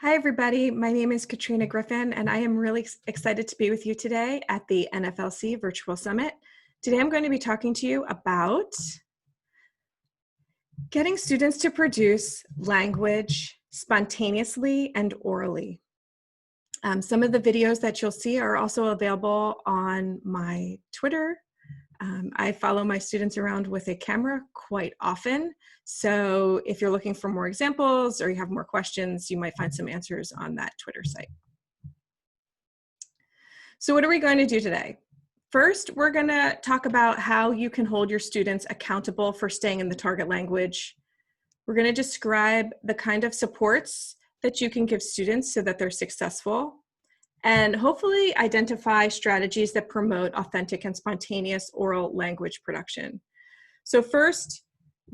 Hi, everybody. My name is Katrina Griffin, and I am really excited to be with you today at the NFLC Virtual Summit. Today, I'm going to be talking to you about getting students to produce language spontaneously and orally. Some of the videos that you'll see are also available on my Twitter. I follow my students around with a camera quite often. So if you're looking for more examples or you have more questions, you might find some answers on that Twitter site. So what are we going to do today? First, we're going to talk about how you can hold your students accountable for staying in the target language. We're going to describe the kind of supports that you can give students so that they're successful, and hopefully identify strategies that promote authentic and spontaneous oral language production. So first,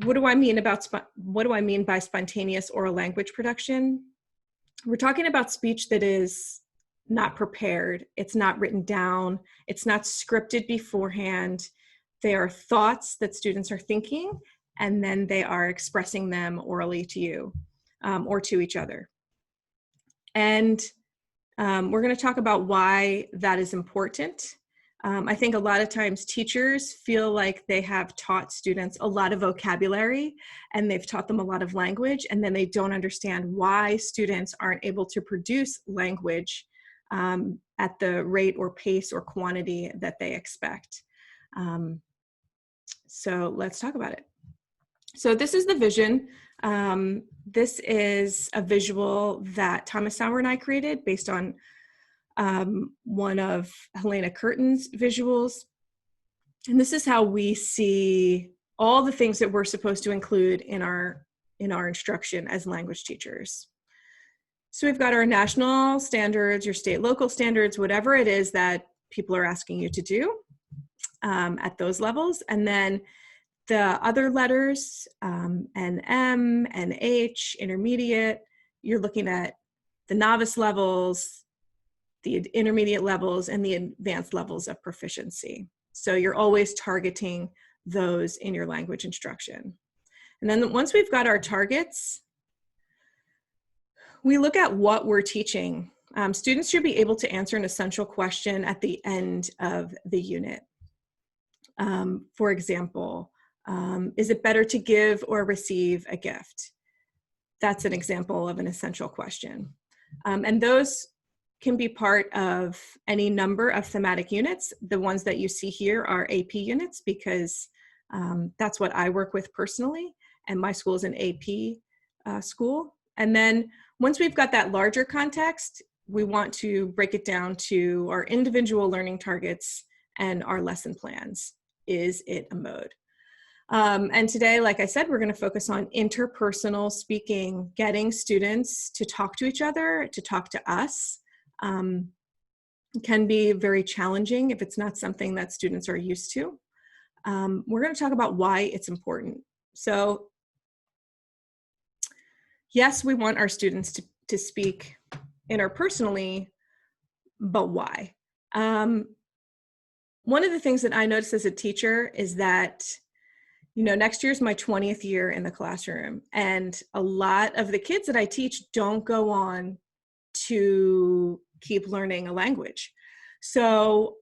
what do I mean by spontaneous oral language production? We're talking about speech that is not prepared, it's not written down, it's not scripted beforehand. They are thoughts that students are thinking, and then they are expressing them orally to you or to each other. And we're going to talk about why that is important. I think a lot of times teachers feel like they have taught students a lot of vocabulary and they've taught them a lot of language, and then they don't understand why students aren't able to produce language at the rate or pace or quantity that they expect. So let's talk about it. So this is the vision. This is a visual that Thomas Sauer and I created based on one of Helena Curtin's visuals. And this is how we see all the things that we're supposed to include in our instruction as language teachers. So we've got our national standards, your state, local standards, whatever it is that people are asking you to do at those levels. And then the other letters, NM, NH, intermediate, you're looking at the novice levels, the intermediate levels, and the advanced levels of proficiency. So you're always targeting those in your language instruction. And then once we've got our targets, we look at what we're teaching. Students should be able to answer an essential question at the end of the unit. For example, is it better to give or receive a gift? That's an example of an essential question. And those can be part of any number of thematic units. The ones that you see here are AP units because that's what I work with personally, and my school is an AP school. And then once we've got that larger context, we want to break it down to our individual learning targets and our lesson plans. Is it a mode? And today, like I said, we're going to focus on interpersonal speaking, getting students to talk to each other, to talk to us. Can be very challenging if it's not something that students are used to. We're going to talk about why it's important. So yes, we want our students to speak interpersonally, but why? One of the things that I noticed as a teacher is that, next year is my 20th year in the classroom, and a lot of the kids that I teach don't go on to keep learning a language. So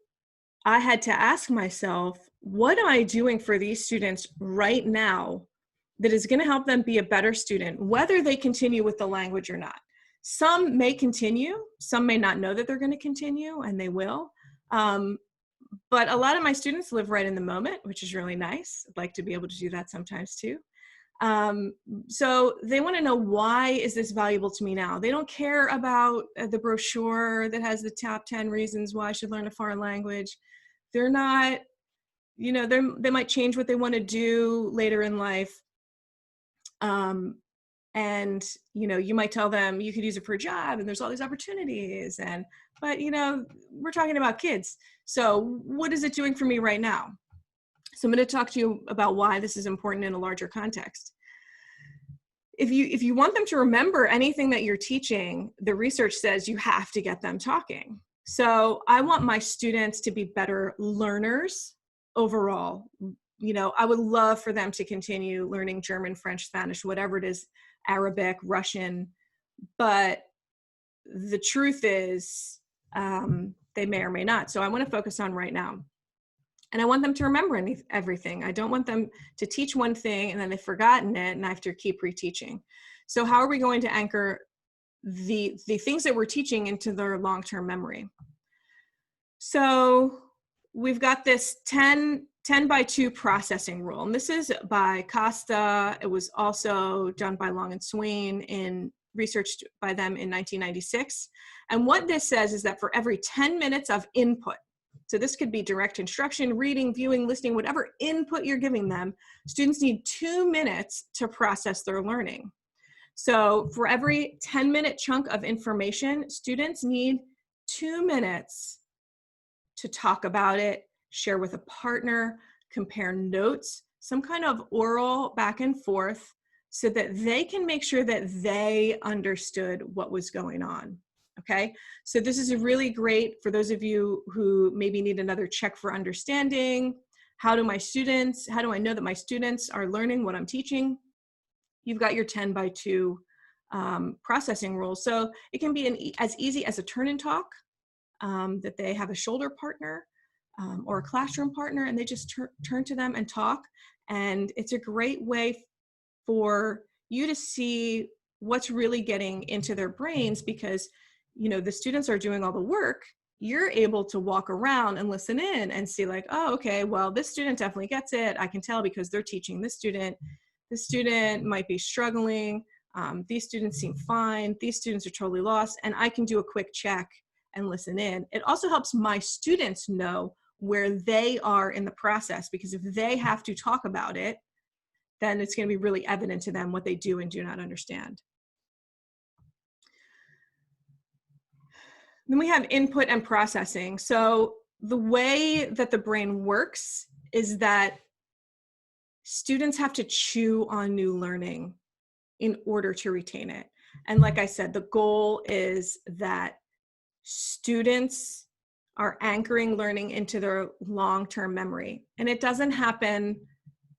I had to ask myself, what am I doing for these students right now that is going to help them be a better student, whether they continue with the language or not? Some may continue, some may not know that they're going to continue, and they will. But a lot of my students live right in the moment, which is really nice. I'd like to be able to do that sometimes too. So they want to know, why is this valuable to me now? They don't care about the brochure that has the top 10 reasons why I should learn a foreign language. They're not, they might change what they want to do later in life. And, you might tell them you could use it for a job and there's all these opportunities, but we're talking about kids. So what is it doing for me right now? So I'm going to talk to you about why this is important in a larger context. If you want them to remember anything that you're teaching, the research says you have to get them talking. So I want my students to be better learners overall. I would love for them to continue learning German, French, Spanish, whatever it is, Arabic, Russian, but the truth is they may or may not. So I want to focus on right now. And I want them to remember everything. I don't want them to teach one thing and then they've forgotten it and I have to keep reteaching. So how are we going to anchor the things that we're teaching into their long-term memory? So we've got this 10 by 2 processing rule. And this is by Costa. It was also done by Long and Swain and researched by them in 1996. And what this says is that for every 10 minutes of input, so this could be direct instruction, reading, viewing, listening, whatever input you're giving them, students need 2 minutes to process their learning. So for every 10-minute chunk of information, students need 2 minutes to talk about it, share with a partner, compare notes, some kind of oral back and forth so that they can make sure that they understood what was going on. Okay, so this is really great for those of you who maybe need another check for understanding. How do I know that my students are learning what I'm teaching? You've got your 10 by 2 processing rule. So it can be as easy as a turn and talk, that they have a shoulder partner or a classroom partner and they just turn to them and talk. And it's a great way for you to see what's really getting into their brains because the students are doing all the work. You're able to walk around and listen in and see like, oh, okay, well, this student definitely gets it. I can tell because they're teaching this student. This student might be struggling. These students seem fine. These students are totally lost. And I can do a quick check and listen in. It also helps my students know where they are in the process because if they have to talk about it, then it's going to be really evident to them what they do and do not understand. Then we have input and processing. So the way that the brain works is that students have to chew on new learning in order to retain it. And like I said, the goal is that students are anchoring learning into their long-term memory. And it doesn't happen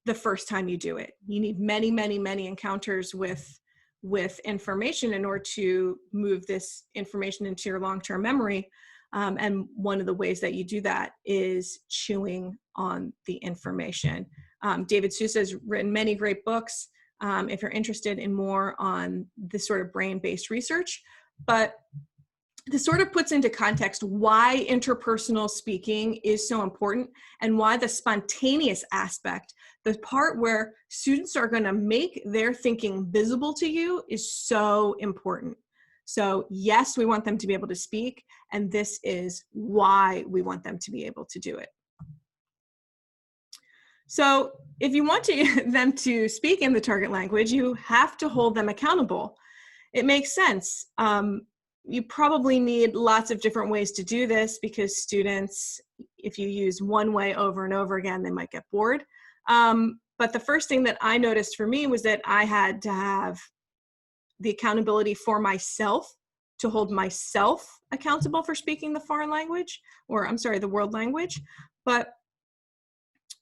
the first time you do it. You need many, many, many encounters with information in order to move this information into your long-term memory. And one of the ways that you do that is chewing on the information. David Sousa has written many great books if you're interested in more on this sort of brain-based research. But this sort of puts into context why interpersonal speaking is so important and why the spontaneous aspect, the part where students are going to make their thinking visible to you, is so important. So yes, we want them to be able to speak, and this is why we want them to be able to do it. So if you want them to speak in the target language, you have to hold them accountable. It makes sense. You probably need lots of different ways to do this because students, if you use one way over and over again, they might get bored. But the first thing that I noticed for me was that I had to have the accountability for myself to hold myself accountable for speaking the foreign language, or I'm sorry, the world language. But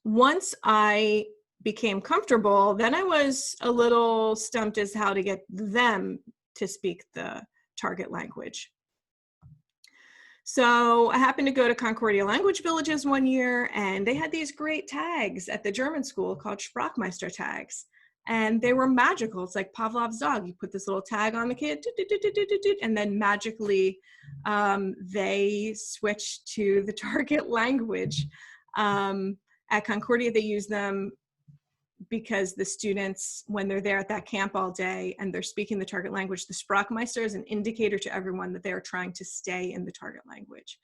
once I became comfortable, then I was a little stumped as how to get them to speak the target language. So I happened to go to Concordia Language Villages one year, and they had these great tags at the German school called Sprachmeister tags. And they were magical. It's like Pavlov's dog. You put this little tag on the kid, and then magically they switch to the target language. At Concordia, they use them because the students, when they're there at that camp all day and they're speaking the target language, the Sprachmeister is an indicator to everyone that they are trying to stay in the target language.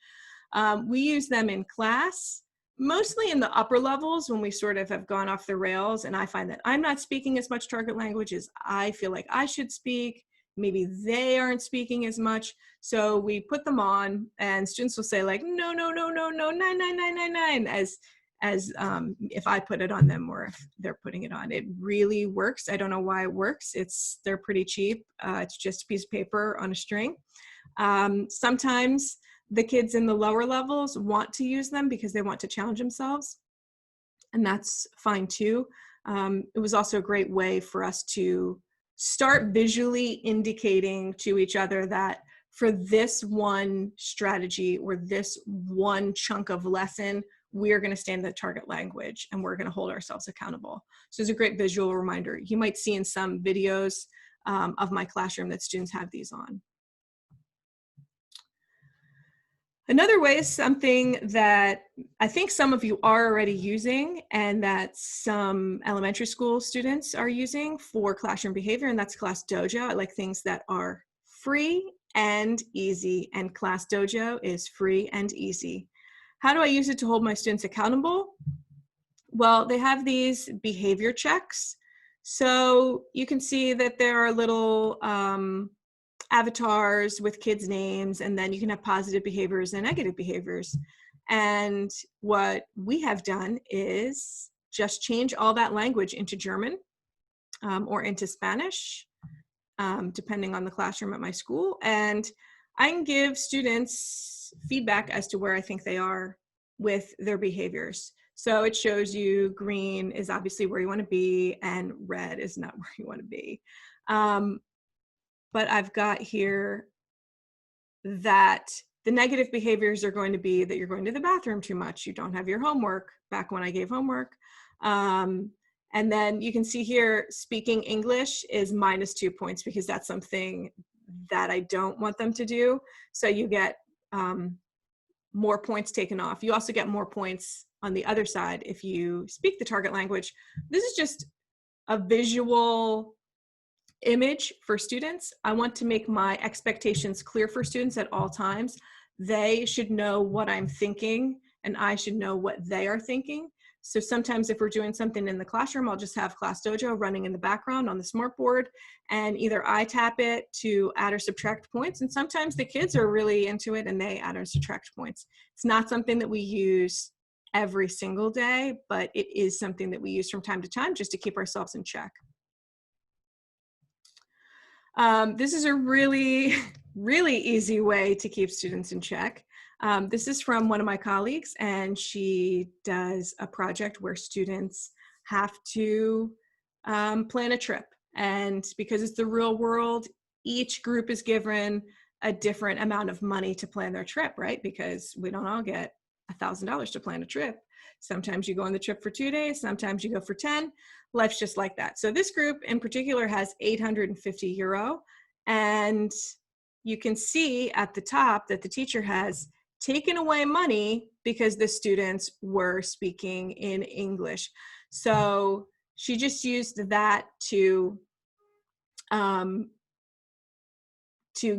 We use them in class, mostly in the upper levels when we sort of have gone off the rails, and I find that I'm not speaking as much target language as I feel like I should speak. Maybe they aren't speaking as much. So we put them on, and students will say like, no, no, no, no, no, 9999, as if I put it on them or if they're putting it on. It really works. I don't know why it works. They're pretty cheap. It's just a piece of paper on a string. Sometimes the kids in the lower levels want to use them because they want to challenge themselves, and that's fine too. It was also a great way for us to start visually indicating to each other that for this one strategy or this one chunk of lesson, we're going to stand the target language and we're going to hold ourselves accountable. So it's a great visual reminder. You might see in some videos of my classroom that students have these on. Another way is something that I think some of you are already using and that some elementary school students are using for classroom behavior, and that's Class Dojo. I like things that are free and easy, and Class Dojo is free and easy. How do I use it to hold my students accountable? Well, they have these behavior checks. So you can see that there are little avatars with kids' names, and then you can have positive behaviors and negative behaviors. And what we have done is just change all that language into German or into Spanish, depending on the classroom at my school. And I can give students feedback as to where I think they are with their behaviors. So it shows you green is obviously where you want to be, and red is not where you want to be. But I've got here that the negative behaviors are going to be that you're going to the bathroom too much, you don't have your homework, back when I gave homework. And then you can see here, speaking English is -2 points because that's something that I don't want them to do. So you get more points taken off. You also get more points on the other side if you speak the target language. This is just a visual image for students. I want to make my expectations clear for students at all times. They should know what I'm thinking, and I should know what they are thinking. So sometimes if we're doing something in the classroom, I'll just have Class Dojo running in the background on the smartboard, and either I tap it to add or subtract points, and sometimes the kids are really into it and they add or subtract points. It's not something that we use every single day, but it is something that we use from time to time just to keep ourselves in check. This is a really, really easy way to keep students in check. This is from one of my colleagues, and she does a project where students have to plan a trip. And because it's the real world, each group is given a different amount of money to plan their trip, right? Because we don't all get $1,000 to plan a trip. Sometimes you go on the trip for 2 days, sometimes you go for 10. Life's just like that. So this group in particular has 850 euro. And you can see at the top that the teacher has taken away money because the students were speaking in English. So she just used that to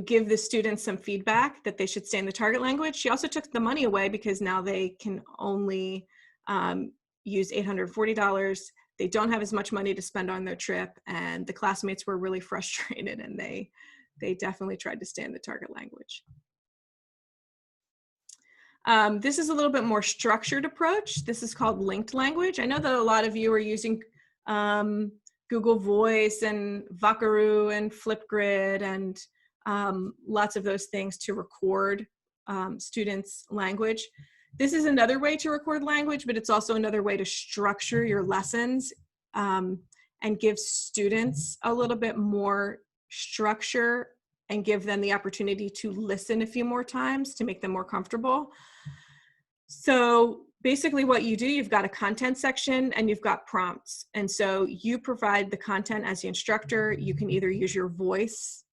give the students some feedback that they should stay in the target language. She also took the money away because now they can only use $840. They don't have as much money to spend on their trip, and the classmates were really frustrated, and they definitely tried to stay in the target language. This is a little bit more structured approach. This is called linked language. I know that a lot of you are using Google Voice and Vakaru and Flipgrid and lots of those things to record students' language. This is another way to record language, but it's also another way to structure your lessons and give students a little bit more structure and give them the opportunity to listen a few more times to make them more comfortable. So basically what you do, you've got a content section and you've got prompts. And so you provide the content as the instructor. You can either use your voice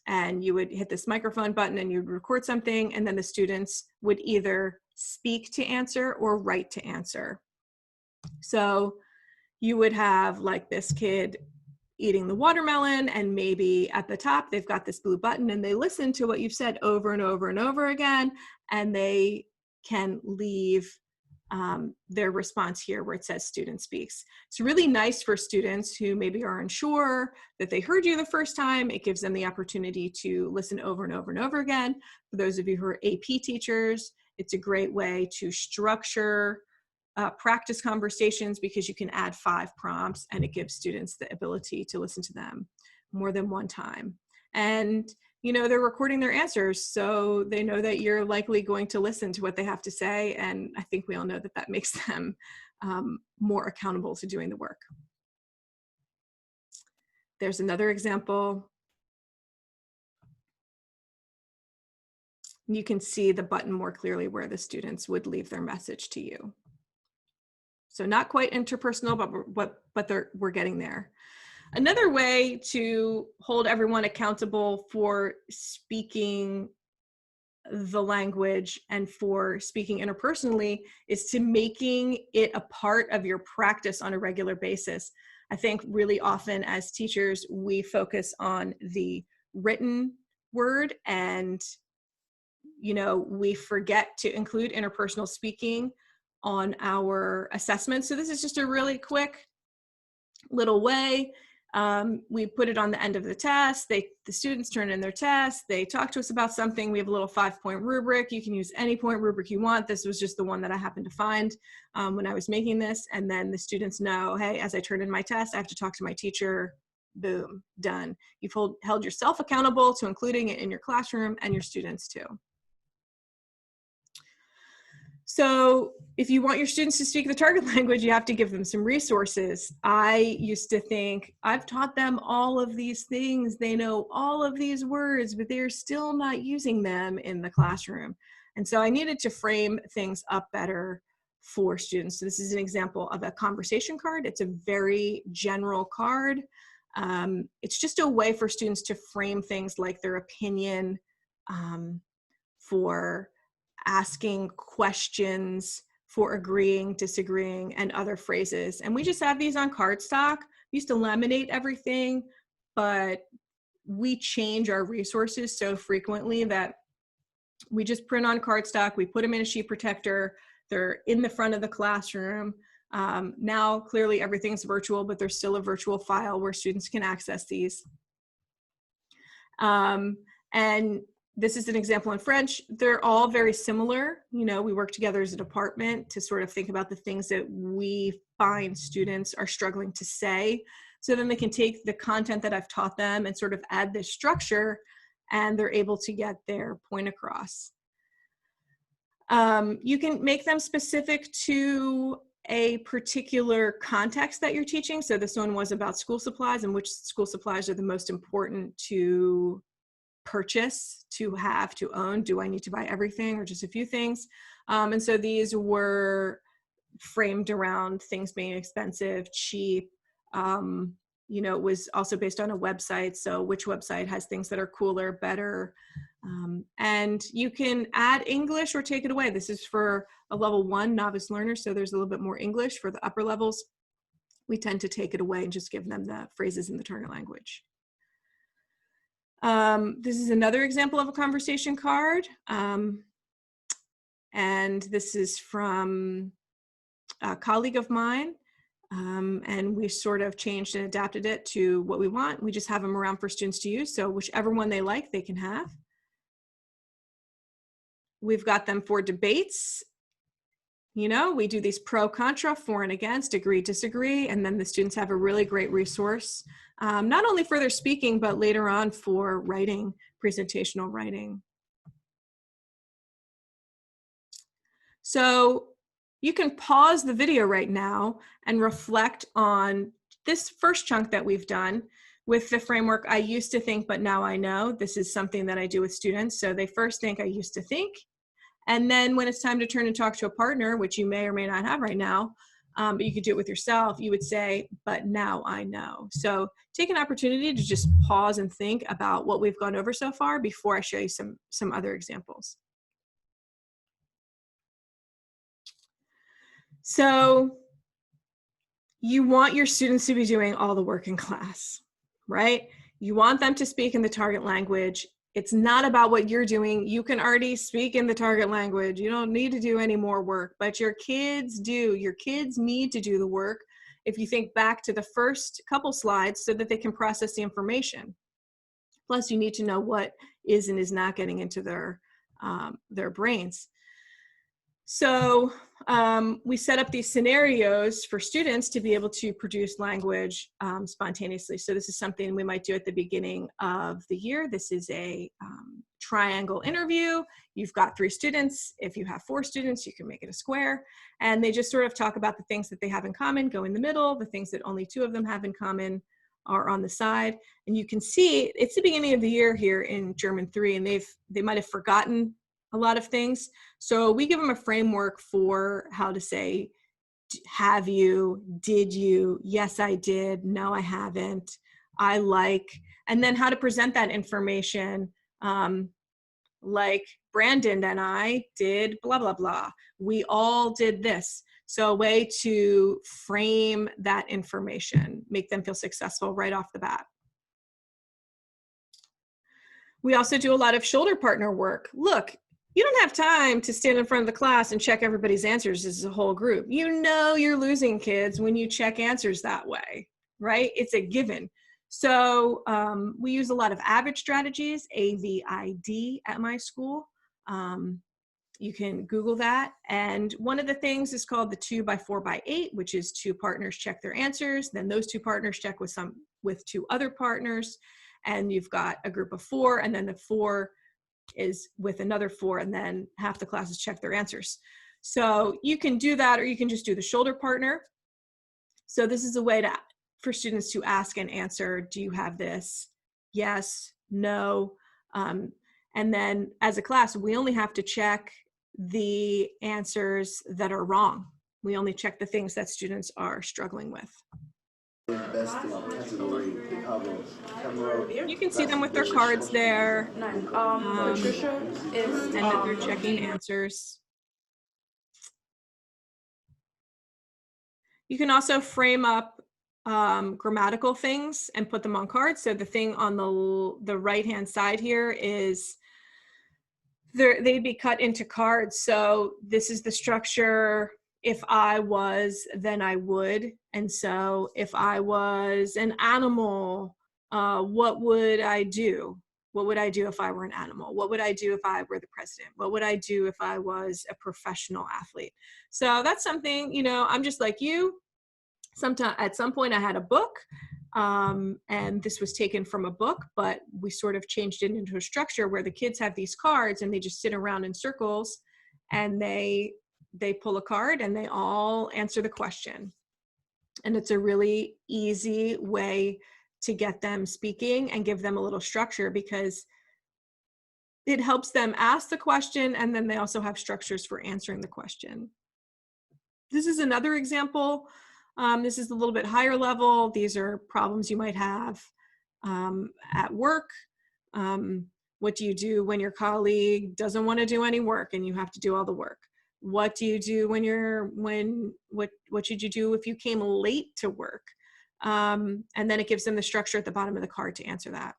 and you would hit this microphone button and you'd record something, and then the students would either speak to answer or write to answer. So you would have like this kid eating the watermelon, and maybe at the top they've got this blue button and they listen to what you've said over and over and over again, and they can leave their response here where it says student speaks. It's really nice for students who maybe are unsure that they heard you the first time. It gives them the opportunity to listen over and over and over again. For those of you who are AP teachers, it's a great way to structure practice conversations because you can add 5 prompts and it gives students the ability to listen to them more than one time. And you know, they're recording their answers, so they know that you're likely going to listen to what they have to say, and I think we all know that that makes them more accountable to doing the work. There's another example. You can see the button more clearly where the students would leave their message to you. So not quite interpersonal, but we're getting there. Another way to hold everyone accountable for speaking the language and for speaking interpersonally is to making it a part of your practice on a regular basis. I think really often as teachers, we focus on the written word and, you know, we forget to include interpersonal speaking on our assessments. So this is just a really quick little way. We put it on the end of the test. The students turn in their test. They talk to us about something. We have a little 5-point rubric. You can use any point rubric you want. This was just the one that I happened to find when I was making this. And then the students know, hey, as I turn in my test, I have to talk to my teacher. Boom, done. You've held yourself accountable to including it in your classroom and your students too. So if you want your students to speak the target language, you have to give them some resources. I used to think, I've taught them all of these things, they know all of these words, but they're still not using them in the classroom. And so I needed to frame things up better for students. So this is an example of a conversation card. It's a very general card. It's just a way for students to frame things like their opinion, for asking questions, for agreeing, disagreeing, and other phrases. And we just have these on cardstock. We used to laminate everything, but we change our resources so frequently that we just print on cardstock, we put them in a sheet protector, they're in the front of the classroom. Now, clearly everything's virtual, but there's still a virtual file where students can access these. And this is an example in French. They're all very similar. You know, we work together as a department to sort of think about the things that we find students are struggling to say. So then they can take the content that I've taught them and sort of add this structure, and they're able to get their point across. You can make them specific to a particular context that you're teaching. So this one was about school supplies and which school supplies are the most important to purchase, to have, to own. Do I need to buy everything or just a few things? And so these were framed around things being expensive, cheap. You know, it was also based on a website. So which website has things that are cooler, better? And you can add English or take it away. This is for a level 1 novice learner. So there's a little bit more English. For the upper levels, we tend to take it away and just give them the phrases in the target language. This is another example of a conversation card. And this is from a colleague of mine. And we sort of changed and adapted it to what we want. We just have them around for students to use. So whichever one they like, they can have. We've got them for debates. You know, we do these pro, contra, for and against, agree, disagree, and then the students have a really great resource, not only for their speaking, but later on for writing, presentational writing. So you can pause the video right now and reflect on this first chunk that we've done with the framework, I used to think, but now I know. This is something that I do with students. So they first think, I used to think. And then when it's time to turn and talk to a partner, which you may or may not have right now, but you could do it with yourself, you would say, but now I know. So take an opportunity to just pause and think about what we've gone over so far before I show you some other examples. So you want your students to be doing all the work in class, right? You want them to speak in the target language. It's not about what you're doing. You can already speak in the target language. You don't need to do any more work, but your kids do. Your kids need to do the work. If you think back to the first couple slides so that they can process the information. Plus, you need to know what is and is not getting into their brains. So we set up these scenarios for students to be able to produce language spontaneously. So this is something we might do at the beginning of the year. This is a triangle interview. You've got 3 students. If you have 4 students, you can make it a square. And they just sort of talk about the things that they have in common, go in the middle. The things that only 2 of them have in common are on the side. And you can see it's the beginning of the year here in German 3, and they might have forgotten a lot of things. So we give them a framework for how to say, have you, did you, yes, I did, no, I haven't, I like, and then how to present that information. Like Brandon and I did blah, blah, blah. We all did this. So a way to frame that information, make them feel successful right off the bat. We also do a lot of shoulder partner work. Look, you don't have time to stand in front of the class and check everybody's answers as a whole group. You know you're losing kids when you check answers that way, right? It's a given. So we use a lot of AVID strategies, AVID at my school. You can Google that. And one of the things is called the 2x4x8, which is 2 partners check their answers. Then those 2 partners check with 2 other partners. And you've got a group of 4, and then the 4 is with another 4, and then half the classes check their answers. So you can do that, or you can just do the shoulder partner. So this is a way for students to ask and answer, do you have this? Yes, no. And then as a class, we only have to check the answers that are wrong. We only check the things that students are struggling with. You can see them with their cards there. Patricia is and that they're checking answers. You can also frame up grammatical things and put them on cards. So the thing on the right-hand side here is they'd be cut into cards. So this is the structure. If I was, then I would. And so if I was an animal, what would I do? What would I do if I were an animal? What would I do if I were the president? What would I do if I was a professional athlete? So that's something, you know, I'm just like you. At some point I had a book, and this was taken from a book, but we sort of changed it into a structure where the kids have these cards and they just sit around in circles, and they pull a card and they all answer the question. And it's a really easy way to get them speaking and give them a little structure, because it helps them ask the question, and then they also have structures for answering the question. This is another example. This is a little bit higher level. These are problems you might have at work. What do you do when your colleague doesn't want to do any work and you have to do all the work? What do you do what should you do if you came late to work? And then it gives them the structure at the bottom of the card to answer that.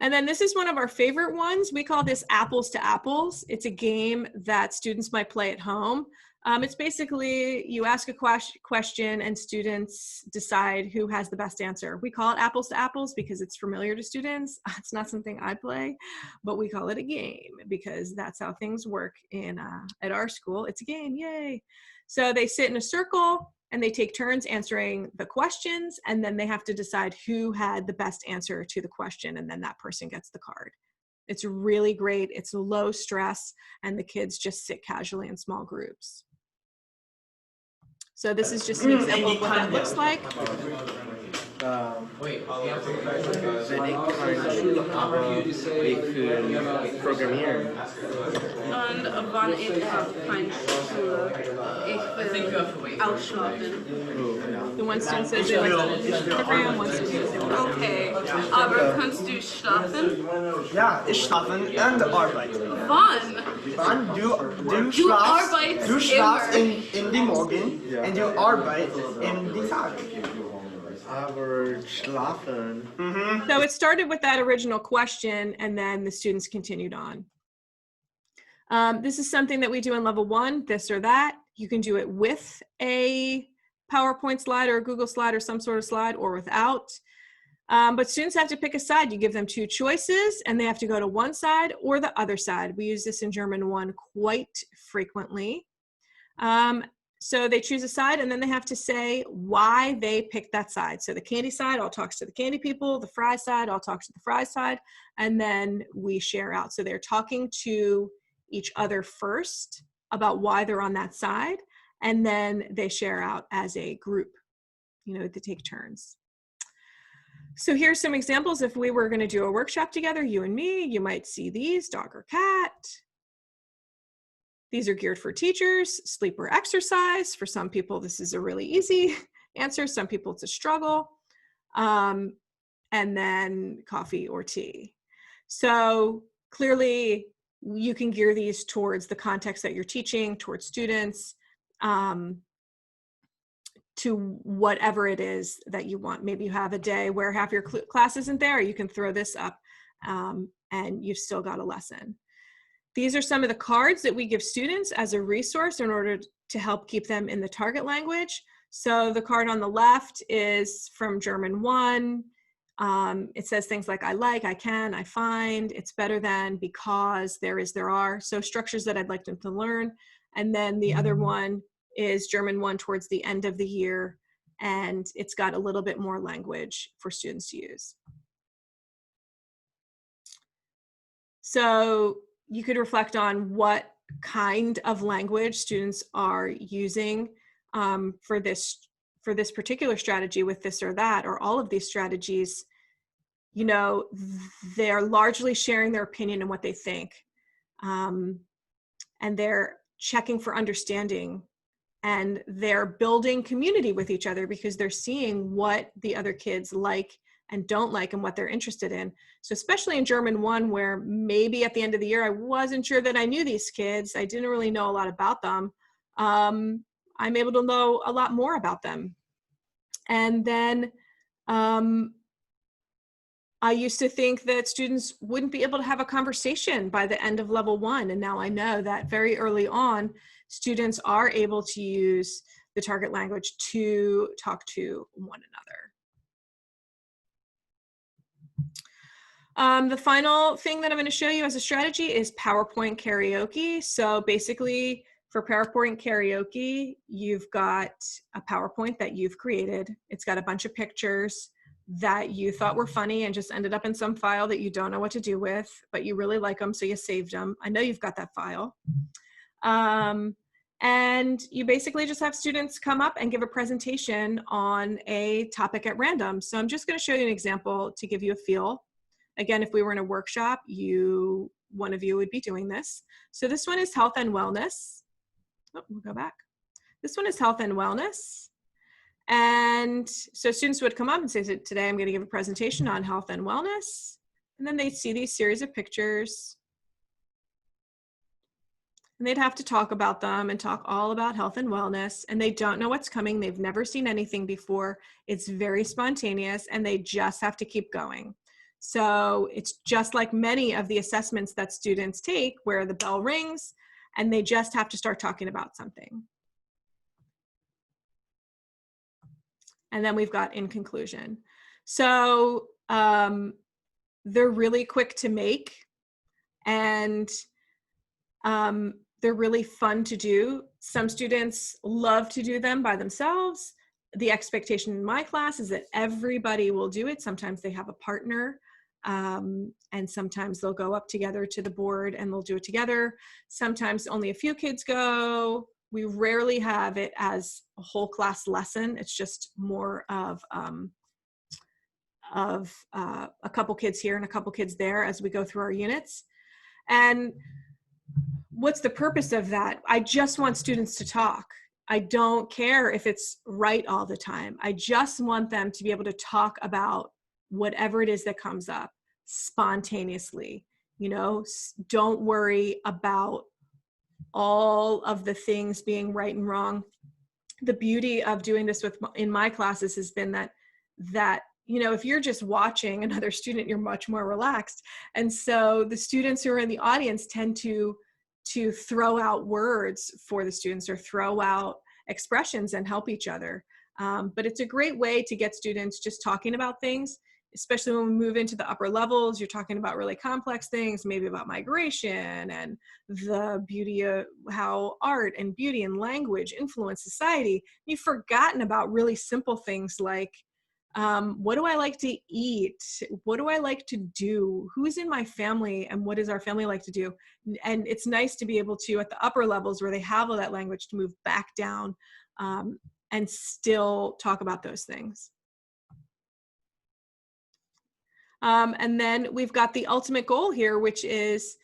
And then this is one of our favorite ones. We call this apples to apples. It's a game that students might play at home. It's basically you ask a question and students decide who has the best answer. We call it apples to apples because it's familiar to students. It's not something I play, but we call it a game because that's how things work at our school. It's a game, yay. So they sit in a circle and they take turns answering the questions, and then they have to decide who had the best answer to the question, and then that person gets the card. It's really great. It's low stress, and the kids just sit casually in small groups. So this is just an example of what that looks like. Und wann ich keine Schule, ich will ausschlafen. The one student says they like the program, one student says they like Okay, aber kannst du schlafen? Ja, ich schlafe und arbeite. Wann? Wann du arbeitest du schlafst in die Morgen und du arbeitest in die Tag. Aber schlafen. So it started with that original question, and then the students continued on. This is something that we do in level 1, this or that. You can do it with a PowerPoint slide or a Google slide or some sort of slide, or without. But students have to pick a side. You give them 2 choices, and they have to go to one side or the other side. We use this in German 1 quite frequently. So they choose a side, and then they have to say why they picked that side. So the candy side all talks to the candy people, the fry side all talks to the fry side, and then we share out. So they're talking to each other first about why they're on that side, and then they share out as a group, you know, to take turns. So here's some examples. If we were going to do a workshop together, you and me, you might see these: dog or cat. These are geared for teachers. Sleep or exercise. For some people, this is a really easy answer. Some people, it's a struggle. And then coffee or tea. So clearly, you can gear these towards the context that you're teaching, towards students, to whatever it is that you want. Maybe you have a day where half your class isn't there. You can throw this up and you've still got a lesson. These are some of the cards that we give students as a resource in order to help keep them in the target language. So the card on the left is from German 1. It says things like I like, I can, I find, it's better than, because, there is, there are. So structures that I'd like them to learn. And then the other one is German 1 towards the end of the year, and it's got a little bit more language for students to use. So you could reflect on what kind of language students are using for this particular strategy with this or that, or all of these strategies. You know, they're largely sharing their opinion and what they think, and they're checking for understanding, and they're building community with each other because they're seeing what the other kids like and don't like and what they're interested in. So especially in German 1, where maybe at the end of the year, I wasn't sure that I knew these kids. I didn't really know a lot about them. I'm able to know a lot more about them. And then I used to think that students wouldn't be able to have a conversation by the end of level 1. And now I know that very early on, students are able to use the target language to talk to one another. The final thing that I'm going to show you as a strategy is PowerPoint karaoke. So basically, for PowerPoint karaoke, you've got a PowerPoint that you've created. It's got a bunch of pictures that you thought were funny and just ended up in some file that you don't know what to do with, but you really like them, so you saved them. I know you've got that file. And you basically just have students come up and give a presentation on a topic at random. So I'm just going to show you an example to give you a feel. Again, if we were in a workshop, one of you would be doing this. So this one is health and wellness. Oh, we'll go back. This one is health and wellness. And so students would come up and say, today I'm going to give a presentation on health and wellness. And then they'd see these series of pictures. And they'd have to talk about them and talk all about health and wellness. And they don't know what's coming. They've never seen anything before. It's very spontaneous, and they just have to keep going. So it's just like many of the assessments that students take, where the bell rings and they just have to start talking about something. And then we've got in conclusion. So they're really quick to make, and they're really fun to do. Some students love to do them by themselves. The expectation in my class is that everybody will do it. Sometimes they have a partner, and sometimes they'll go up together to the board and they'll do it together. Sometimes only a few kids go. We rarely have it as a whole class lesson. It's just more of a couple kids here and a couple kids there as we go through our units. And what's the purpose of that? I just want students to talk. I don't care if it's right all the time. I just want them to be able to talk about whatever it is that comes up spontaneously. You know, don't worry about all of the things being right and wrong. The beauty of doing this in my classes has been that you know, if you're just watching another student, you're much more relaxed. And so the students who are in the audience tend to throw out words for the students or throw out expressions and help each other. But it's a great way to get students just talking about things, especially when we move into the upper levels. You're talking about really complex things, maybe about migration and the beauty of how art and beauty and language influence society. You've forgotten about really simple things like, what do I like to eat? What do I like to do? Who's in my family and what does our family like to do? And it's nice to be able to, at the upper levels where they have all that language, to move back down and still talk about those things. And then we've got the ultimate goal here, which is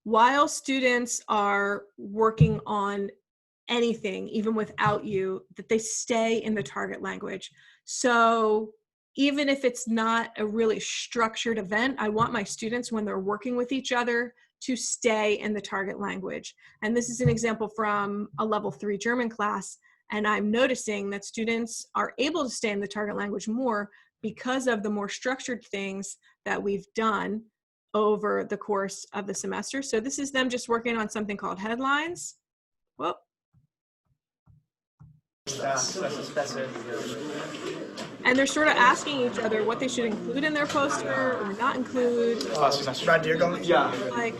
while students are working on anything, even without you, that they stay in the target language. So even if it's not a really structured event, I want my students, when they're working with each other, to stay in the target language. And this is an example from a level 3 German class. And I'm noticing that students are able to stay in the target language more because of the more structured things that we've done over the course of the semester. So this is them just working on something called headlines. Whoa. And they're sort of asking each other what they should include in their poster or not include. Yeah. Like,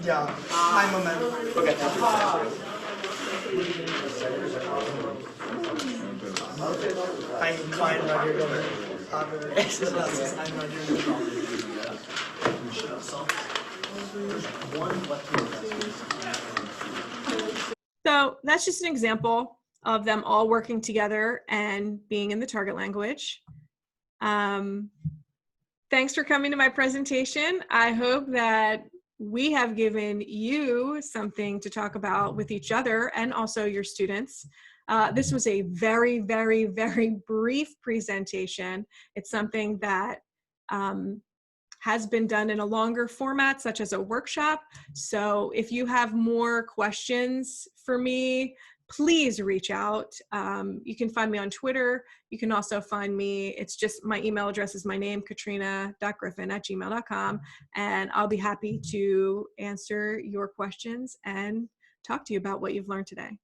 yeah. Ein Moment. Okay. I'm fine, Radio. Aber es ist ein Radio. So that's just an example of them all working together and being in the target language. Thanks for coming to my presentation. I hope that we have given you something to talk about with each other and also your students. This was a very, very, very brief presentation. It's something that has been done in a longer format, such as a workshop. So if you have more questions for me, please reach out. You can find me on Twitter. You can also find me, it's just my email address is my name, katrina.griffin@gmail.com. And I'll be happy to answer your questions and talk to you about what you've learned today.